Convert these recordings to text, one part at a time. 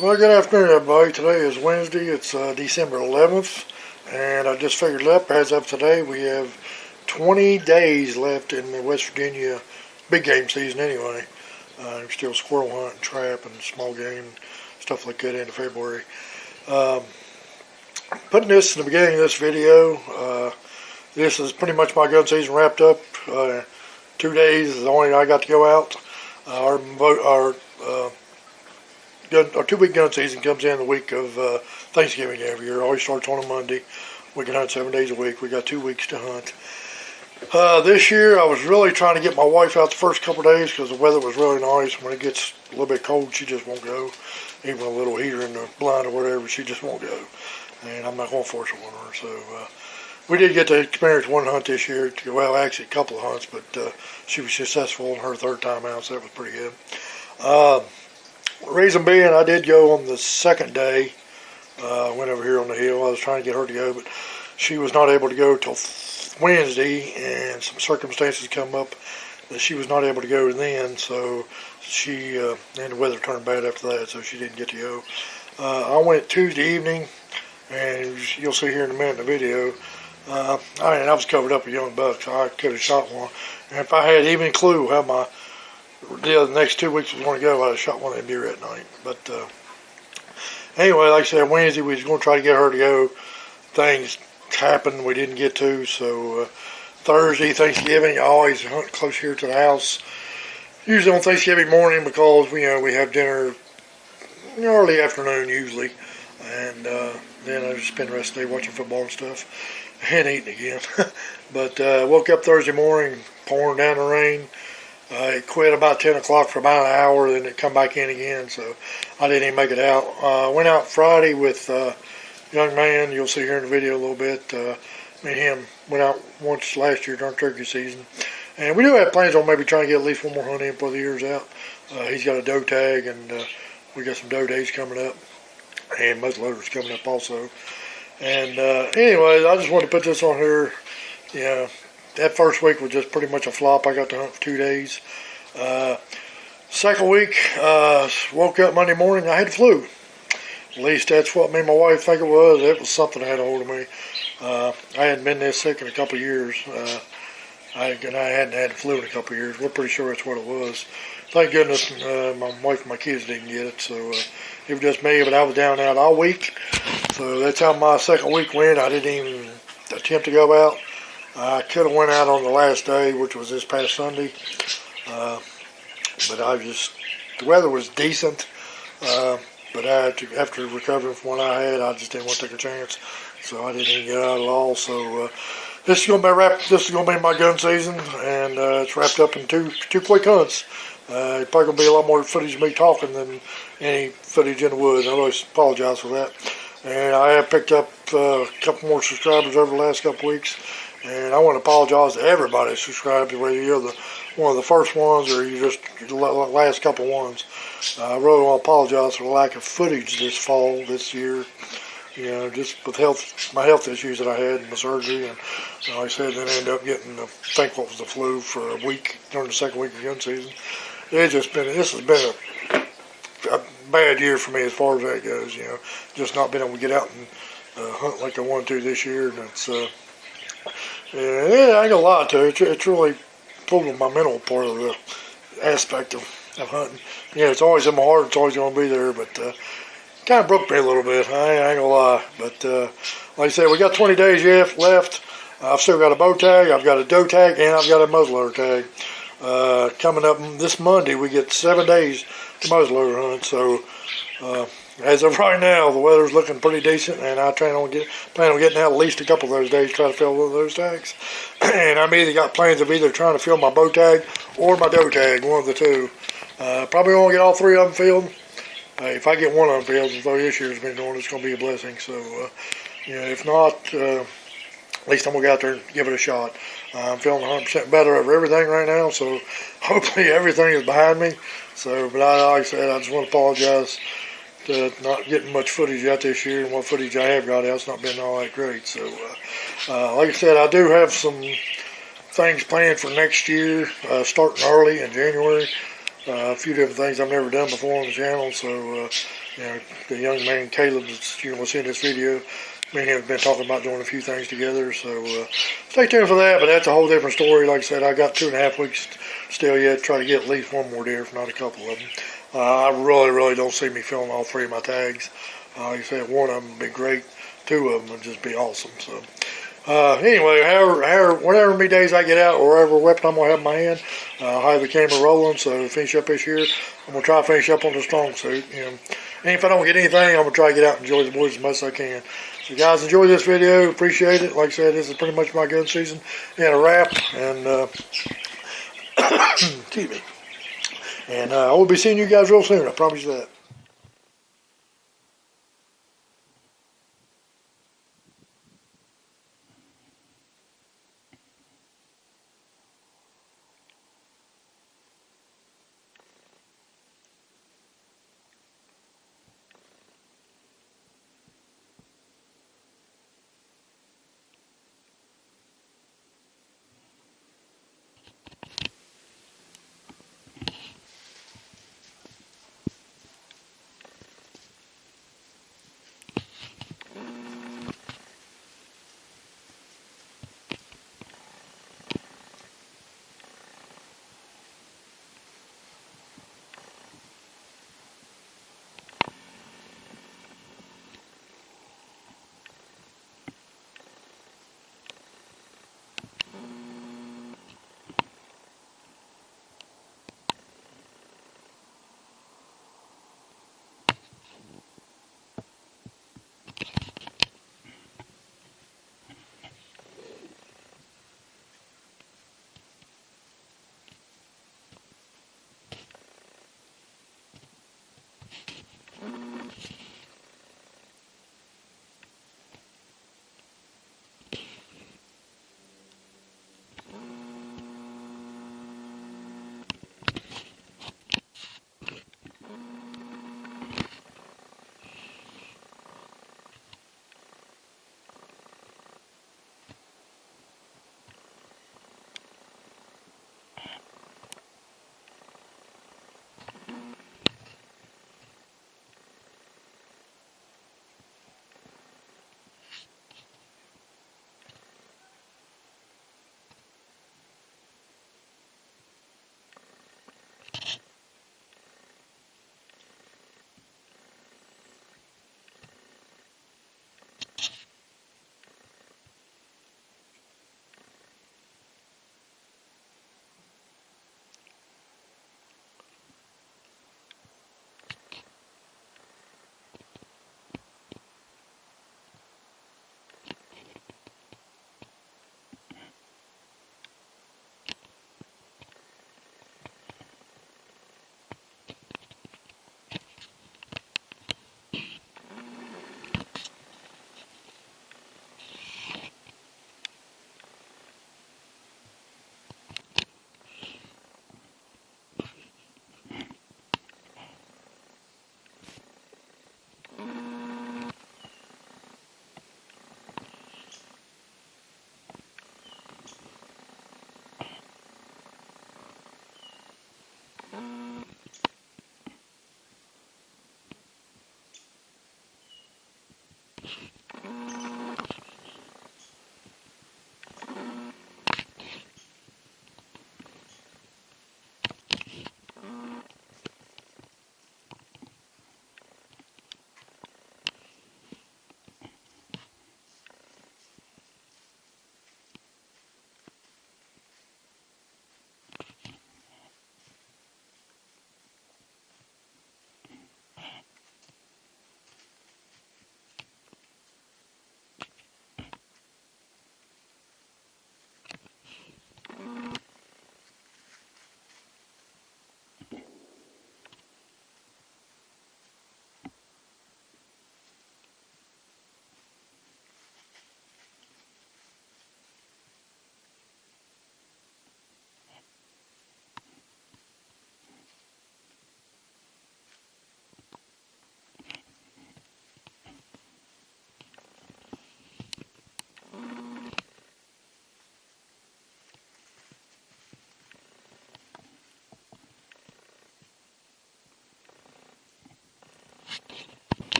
Well, good afternoon, everybody. Today is Wednesday. It's December 11th, and I just figured it up. As of today, we have 20 days left in the West Virginia big game season anyway. There's still squirrel hunt and trap and small game, stuff like that into February. Um, Putting this in the beginning of this video, this is pretty much my gun season wrapped up. 2 days is the only I got to go out. Our 2-week gun season comes in the week of Thanksgiving every year. It always starts on a Monday. We can hunt 7 days a week. We got 2 weeks to hunt. This year I was really trying to get my wife out the first couple of days because the weather was really nice. When it gets a little bit cold, she just won't go. Even a little heater in the blind or whatever, she just won't go. And I'm not going to force it on her. So we did get to experience one hunt this year. Well, actually a couple of hunts, but she was successful in her third time out, so that was pretty good. Reason being, I did go on the second day. Went over here on the hill. I was trying to get her to go, but she was not able to go till Wednesday, and some circumstances come up that she was not able to go then. So she and the weather turned bad after that, so she didn't get to go. I went Tuesday evening, and you'll see here in a minute in the video. I was covered up with young bucks. So I could have shot one, and if I had even a clue how the next 2 weeks was going to go, I'd have shot one of them deer that night. But anyway, like I said, Wednesday we was going to try to get her to go. Things happened we didn't get to. So Thursday, Thanksgiving, I always hunt close here to the house. Usually on Thanksgiving morning because we have dinner early afternoon usually, and then I just spend the rest of the day watching football and stuff and eating again. But woke up Thursday morning, pouring down the rain. It quit about 10 o'clock for about an hour, then it come back in again, so I didn't even make it out. Went out Friday with a young man, you'll see here in the video a little bit. Me and him went out once last year during turkey season. And we do have plans on maybe trying to get at least one more hunt in before the year's out. He's got a doe tag, and we got some doe days coming up, and muzzleloaders coming up also. And anyways, I just wanted to put this on here. That first week was just pretty much a flop. I got to hunt for 2 days. Second week, woke up Monday morning, I had the flu. At least that's what me and my wife think it was. It was something that had a hold of me. I hadn't been this sick in a couple of years. I hadn't had the flu in a couple of years. We're pretty sure that's what it was. Thank goodness my wife and my kids didn't get it. So it was just me, but I was down and out all week. So that's how my second week went. I didn't even attempt to go out. I could have went out on the last day, which was this past Sunday, but the weather was decent, but after recovering from what I had, I just didn't want to take a chance, so I didn't even get out at all. So this is going to be my gun season, and it's wrapped up in two quick hunts. It's probably going to be a lot more footage of me talking than any footage in the woods. I always apologize for that. And I have picked up a couple more subscribers over the last couple weeks. And I want to apologize to everybody that subscribed, whether you're one of the first ones or you just the last couple ones. I really want to apologize for the lack of footage this year. Just with my health issues that I had and my surgery, and like I said, then I ended up getting I think what was the flu for a week during the second week of gun season. This has been a bad year for me as far as that goes. Just not being able to get out and hunt like I wanted to this year, and it's. I ain't gonna lie to it. It's really pulled on my mental part of the aspect of hunting. It's always in my heart. It's always gonna be there, but kind of broke me a little bit. I ain't gonna lie. But like I said, we got 20 days left. I've still got a bow tag. I've got a doe tag, and I've got a muzzleloader tag. Coming up this Monday, we get 7 days to muzzleloader hunt. So as of right now, the weather's looking pretty decent, and I plan on getting out at least a couple of those days to try to fill one of those tags. And I'm either got plans of either trying to fill my bow tag or my doe tag, one of the two. Probably won't get all three of them filled. If I get one of them filled, as though this year's been going, it's going to be a blessing. So, if not, at least I'm going to get out there and give it a shot. I'm feeling 100% better over everything right now, so hopefully everything is behind me. So, but like I said, I just want to apologize to not getting much footage out this year, and what footage I have got out, it's not been all that great. So, like I said, I do have some things planned for next year, starting early in January. A few different things I've never done before on the channel, so You know, the young man Caleb that's was in this video. Me and him have been talking about doing a few things together, so stay tuned for that. But that's a whole different story. Like I said, I got 2.5 weeks still yet. Try to get at least one more deer, if not a couple of them. I really don't see me filling all 3 of my tags. Like I said, one of them would be great. 2 of them would just be awesome. So anyway, whatever many days I get out, or whatever weapon I'm gonna have in my hand, I'll have the camera rolling. So to finish up this year, I'm gonna try to finish up on the strong suit. And if I don't get anything, I'm gonna try to get out and enjoy the woods as much as I can. So guys, enjoy this video. Appreciate it. Like I said, this is pretty much my gun season in a wrap. And excuse me. And I will be seeing you guys real soon. I promise you that.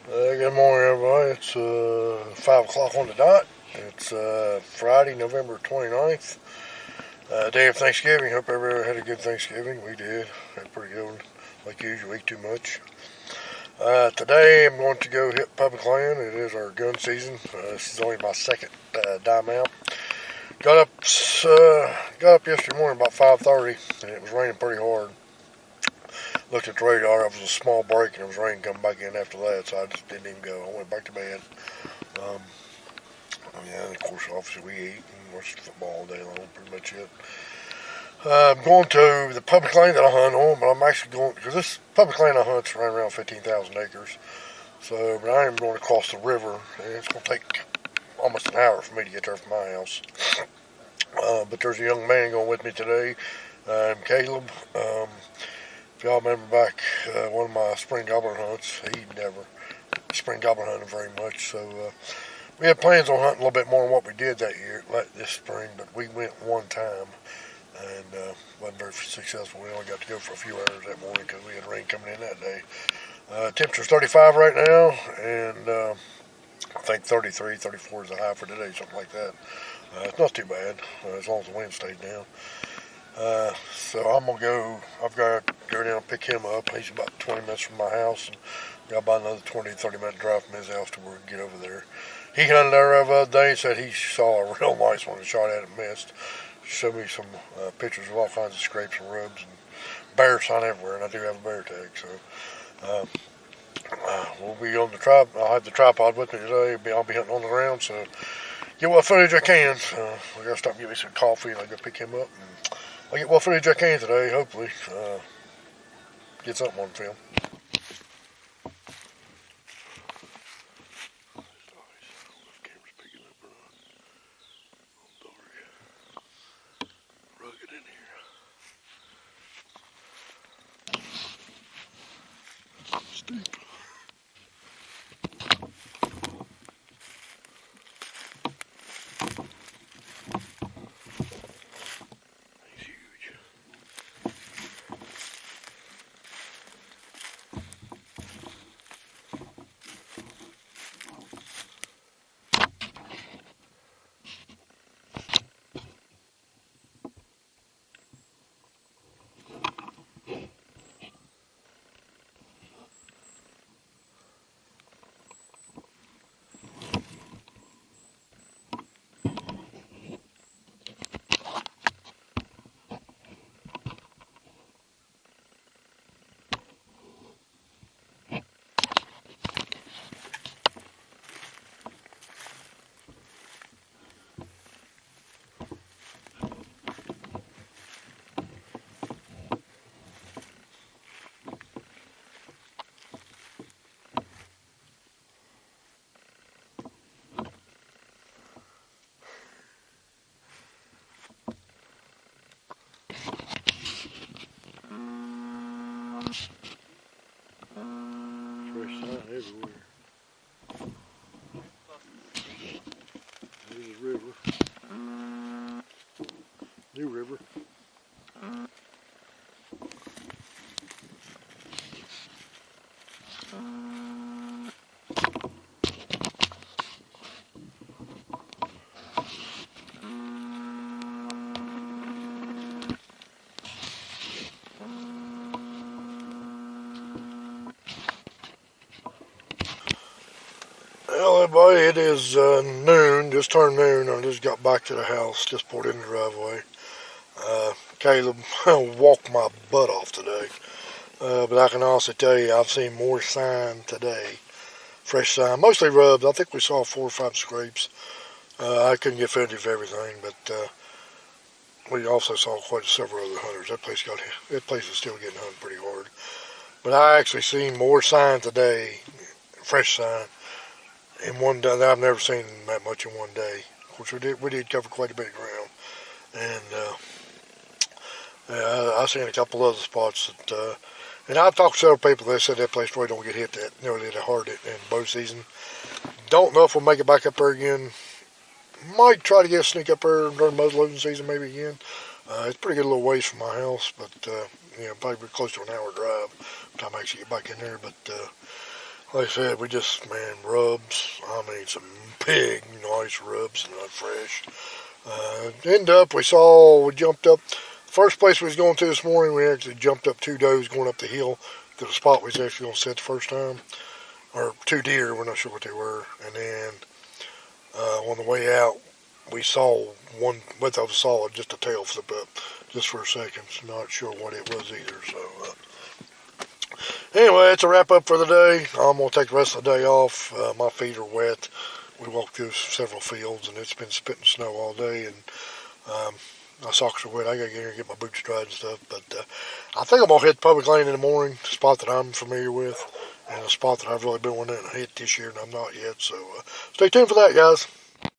Good morning, everybody. It's 5 o'clock on the dot. It's Friday, November 29th, day of Thanksgiving. Hope everybody had a good Thanksgiving. We did. Had a pretty good one. Like usual, ate too much. Today I'm going to go hit public land. It is our gun season. This is only my second dime out. Got up yesterday morning about 5:30, and it was raining pretty hard. Looked at the radar. It was a small break, and it was raining coming back in after that, so I just didn't even go. I went back to bed. Um, yeah, and of course, obviously we eat and watch football all day long. Pretty much it. I'm going to the public land that I hunt on, but I'm actually going because this public land I hunt's around 15,000 acres. So, but I am going to cross the river, and it's going to take almost an hour for me to get there from my house. But there's a young man going with me today. Caleb. If y'all remember back one of my spring gobbler hunts, he never spring gobbler hunted very much. So we had plans on hunting a little bit more than what we did this spring, but we went one time and wasn't very successful. We only got to go for a few hours that morning because we had rain coming in that day. Temperature's 35 right now, and I think 33, 34 is the high for today, something like that. It's not too bad as long as the wind stays down. So I'm gonna go. I've got to go down and pick him up. He's about 20 minutes from my house, and got about another 20, 30-minute drive from his house to where we can get over there. He hunted there the other day and said he saw a real nice one and shot at it and missed. Showed me some pictures of all kinds of scrapes and rubs and bear sign everywhere, and I do have a bear tag. So we'll be on the tripod. I'll have the tripod with me today. I'll be hunting on the ground, so get what footage I can. I gotta stop and get me some coffee, and I go pick him up. And I'll get what footage I can today. Hopefully, get something on film. Fresh sign everywhere. There's a river. New river. Well, everybody, it is noon, just turned noon. I just got back to the house, just pulled in the driveway. Caleb walked my butt off today. But I can honestly tell you, I've seen more sign today. Fresh sign, mostly rubs. I think we saw 4 or 5 scrapes. I couldn't get footage of everything, but we also saw quite several other hunters. That place is still getting hunted pretty hard. But I actually seen more sign today, fresh sign, in one day. I've never seen that much in one day. Of course, we did cover quite a bit of ground, and I've seen a couple other spots that. And I've talked to several people that said that place really don't get hit that nearly that hard in bow season. Don't know if we'll make it back up there again. Might try to get a sneak up there during muzzleloading season maybe again. It's pretty good a little ways from my house, but probably close to an hour drive by the time I actually get back in there. But like I said, we just, man, rubs. I mean, some big, nice rubs, not fresh. We jumped up. The first place we was going to this morning, we actually jumped up 2 does going up the hill to the spot we was actually going to set the first time. Or 2 deer, we're not sure what they were. And then on the way out, we saw one, both of us saw just a tail flip up just for a second. Not sure what it was either. So anyway, it's a wrap up for the day. I'm going to take the rest of the day off. My feet are wet. We walked through several fields and it's been spitting snow all day. And my socks are wet. I got to get here and get my boots dried and stuff. But I think I'm going to hit the public lane in the morning, the spot that I'm familiar with, and a spot that I've really been wanting to hit this year and I'm not yet. So stay tuned for that, guys.